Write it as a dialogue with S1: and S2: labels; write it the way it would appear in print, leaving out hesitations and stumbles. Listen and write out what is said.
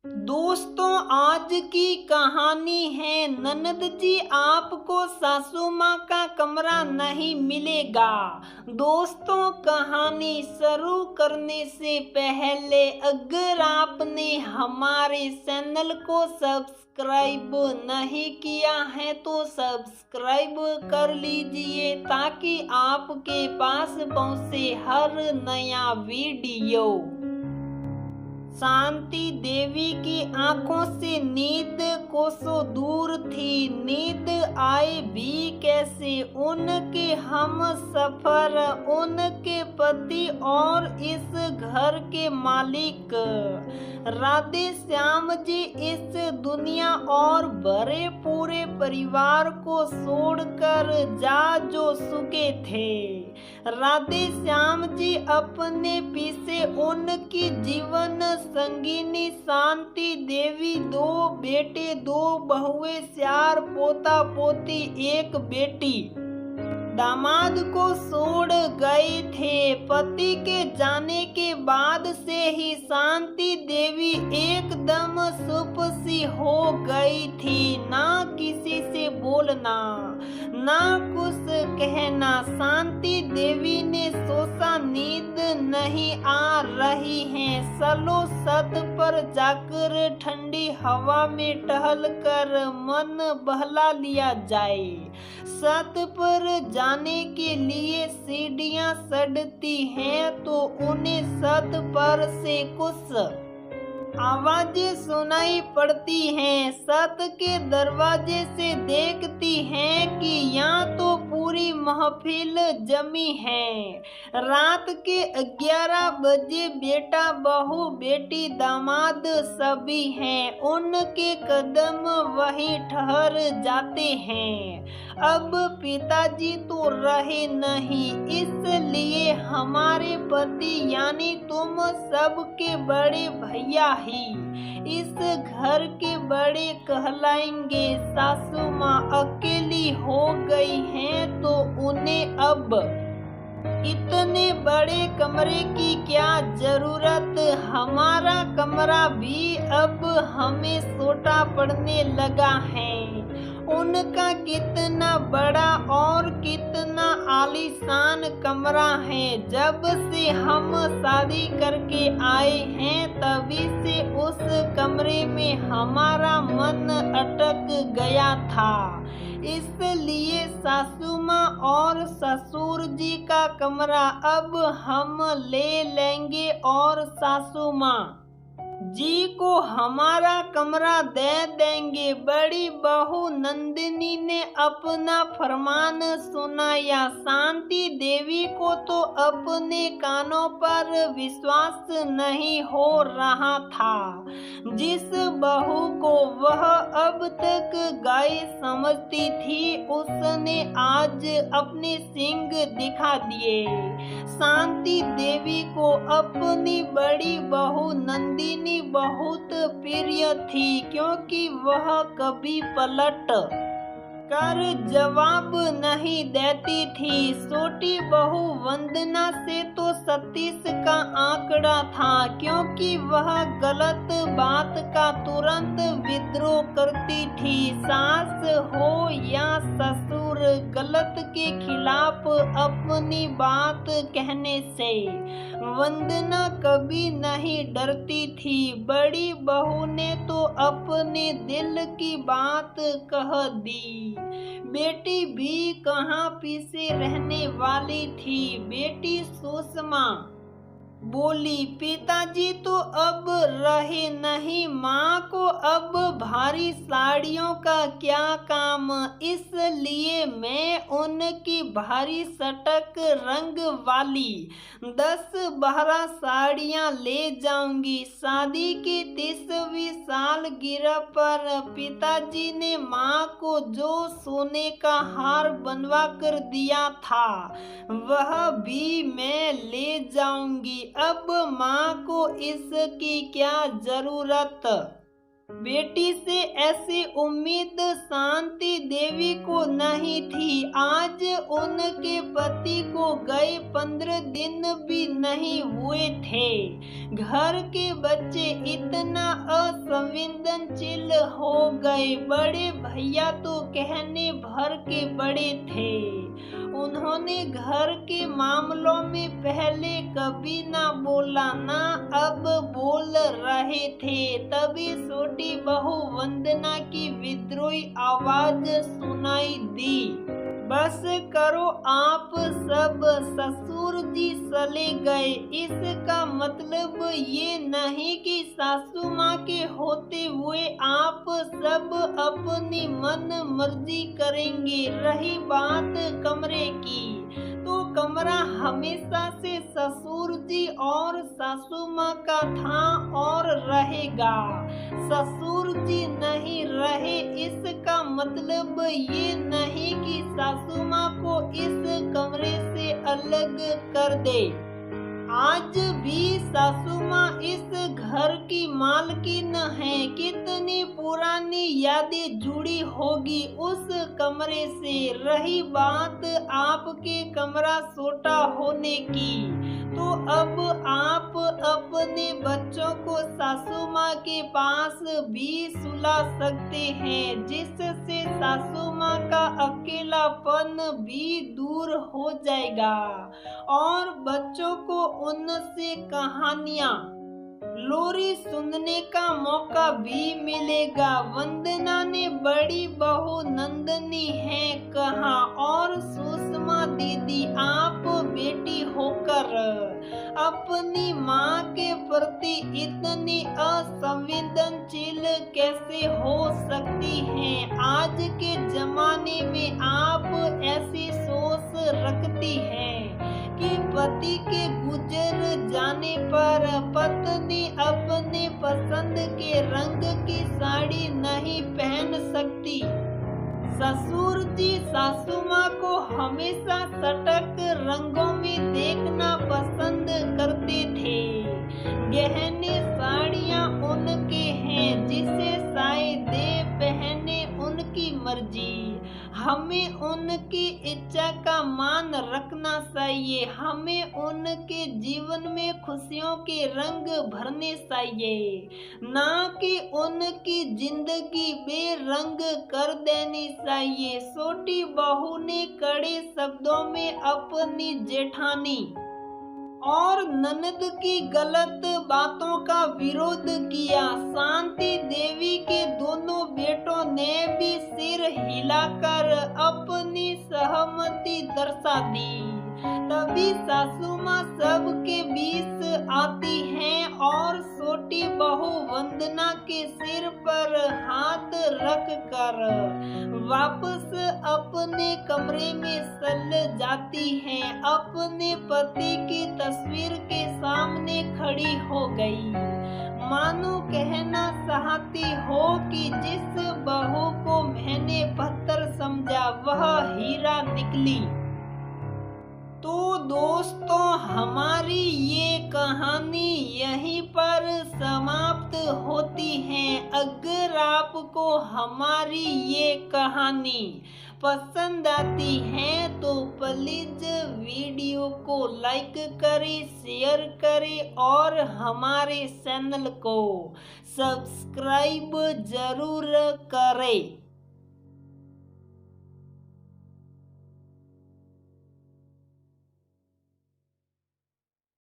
S1: दोस्तों, आज की कहानी है ननद जी आपको सासू माँ का कमरा नहीं मिलेगा। दोस्तों, कहानी शुरू करने से पहले अगर आपने हमारे चैनल को सब्सक्राइब नहीं किया है तो सब्सक्राइब कर लीजिए ताकि आपके पास पहुँचे हर नया वीडियो। शांति देवी की आंखों से नींद कोसों दूर थी। नींद आए भी कैसे? उनके हम सफर, उनके पति और इस घर के मालिक राधे श्याम जी इस दुनिया और भरे पूरे परिवार को छोड़कर जा जो चुके थे। राधे श्याम जी अपने पीछे उनकी जीवन संगिनी शांति देवी, 2 बेटे 2 बहुएं, 4 पोता पोती 1 बेटी दामाद को छोड़ गए थे। पति के जाने के बाद से ही शांति देवी एकदम चुप सी हो गई थी। ना किसी से बोलना, ना कुछ कहना। शांति देवी ने सोचा नींद नहीं आ रही है, चलो छत पर जाकर ठंडी हवा में टहल कर मन बहला लिया जाए। छत पर जाने के लिए सीढ़ियां चढ़ती हैं तो उन्हें छत पर से कुछ आवाजें सुनाई पड़ती हैं। छत के दरवाजे से देखती हैं कि यहाँ तो पूरी महफिल जमी है। रात के 11 बजे बेटा बहू बेटी दामाद सभी हैं। उनके कदम वहीं ठहर जाते हैं। अब पिताजी तो रहे नहीं, इसलिए हमारे पति यानी तुम सबके बड़े भैया ही इस घर के बड़े कहलाएंगे। सासू माँ अकेली हो गई हैं तो उन्हें अब इतने बड़े कमरे की क्या जरूरत? हमारा कमरा भी अब हमें छोटा पड़ने लगा है। उनका कितना बड़ा और कितना आलीशान कमरा है। जब से हम शादी करके आए हैं तभी से उस कमरे में हमारा मन अटक गया था। इसलिए सासू माँ और ससुर जी का कमरा अब हम ले लेंगे और सासू माँ जी को हमारा कमरा दे देंगे। बड़ी बहू नंदिनी ने अपना फरमान सुनाया। शांति देवी को तो अपने कानों पर विश्वास नहीं हो रहा था। जिस बहू को वह अब तक गाय समझती थी उसने आज अपने सींग दिखा दिए। शांति देवी को अपनी बड़ी बहू नंदिनी बहुत प्रिय थी क्योंकि वह कभी पलट कर जवाब नहीं देती थी। छोटी बहू वंदना से तो 36 का आंकड़ा था क्योंकि वह गलत बात का तुरंत विद्रोह करती थी। सास हो या ससुर, गलत के खिलाफ अपनी बात कहने से वंदना कभी नहीं डरती थी। बड़ी बहू ने तो अपने दिल की बात कह दी। बेटी भी कहाँ पीछे रहने वाली थी। बेटी सुषमा बोली, पिताजी तो अब रहे नहीं, माँ को अब भारी साड़ियों का क्या काम, इसलिए मैं उनकी भारी सटक रंग वाली 10-12 साड़ियाँ ले जाऊंगी। शादी की 30वीं सालगिरह पर पिताजी ने माँ को जो सोने का हार बनवा कर दिया था वह भी मैं ले जाऊंगी। अब माँ को इसकी क्या जरूरत? बेटी से ऐसी उम्मीद शांति देवी को नहीं थी। आज उनके पति को गए 15 दिन भी नहीं हुए थे। घर के बच्चे इतना असंवेदनशील हो गए। बड़े भैया तो कहने भर के बड़े थे। उन्होंने घर के मामलों में पहले कभी ना बोला, ना अब बोल रहे थे। तभी छोटी बहू वंदना की विद्रोही आवाज सुनाई दी, बस करो आप सब, ससुर जी चले गए। इसका मतलब ये नहीं कि सासू माँ के होते हुए आप सब अपनी मन मर्जी करेंगे। रही बात कमरे की, तो कमरा हमेशा से ससुर जी और सासू माँ का था और रहेगा। ससुर जी नहीं रहे इसका मतलब ये नहीं कि सासू माँ को इस कमरे से अलग कर दे। आज भी सासू माँ इस घर की मालकिन है। कितनी पुरानी यादें जुड़ी होगी उस कमरे से। रही बात आपके कमरा छोटा होने की, तो अब आप अपने बच्चों को सासू माँ के पास भी सुला सकते हैं, जिससे सासू माँ का अकेलापन भी दूर हो जाएगा और बच्चों को उनसे कहानियाँ लोरी सुनने का मौका भी मिलेगा। वंदना ने बड़ी बहू नंदनी है कहा, और सुषमा दीदी आप बेटी होकर अपनी माँ के प्रति इतनी असंवेदनशील कैसे हो सकती हैं? आज के जमाने में आप ऐसी सोच रखती हैं कि पति के गुजर जाने पर पत्नी अपने पसंद के रंग की साड़ी नहीं पहन सकती। ससुर जी सासू माँ को हमेशा सटक रंगों में देखना पसंद करते थे। गहने साड़ियाँ उनके हैं, जिसे शायद पहने उनकी मर्जी। हमें उनकी इच्छा का मान रखना चाहिए। हमें उनके जीवन में खुशियों के रंग भरने चाहिए, ना कि उनकी जिंदगी बेरंग कर देनी चाहिए। छोटी बहू ने कड़े शब्दों में अपनी जेठानी और ननद की गलत बातों का विरोध किया। शांति देवी के दोनों बेटों ने भी सिर हिलाकर अपनी सहमति दर्शा दी। तभी सासू माँ सबके बीच आती हैं और छोटी बहू वंदना के सिर पर हाथ रख कर वापस अपने कमरे में चल जाती हैं। अपने पति की तस्वीर के सामने खड़ी हो गई, मानो कहना चाहती हो कि जिस बहू को मैंने पत्थर समझा वह हीरा निकली। तो दोस्तों, हमारी ये कहानी यहीं पर समाप्त होती है। अगर आपको हमारी ये कहानी पसंद आती है तो प्लीज वीडियो को लाइक करें, शेयर करें और हमारे चैनल को सब्सक्राइब जरूर करें।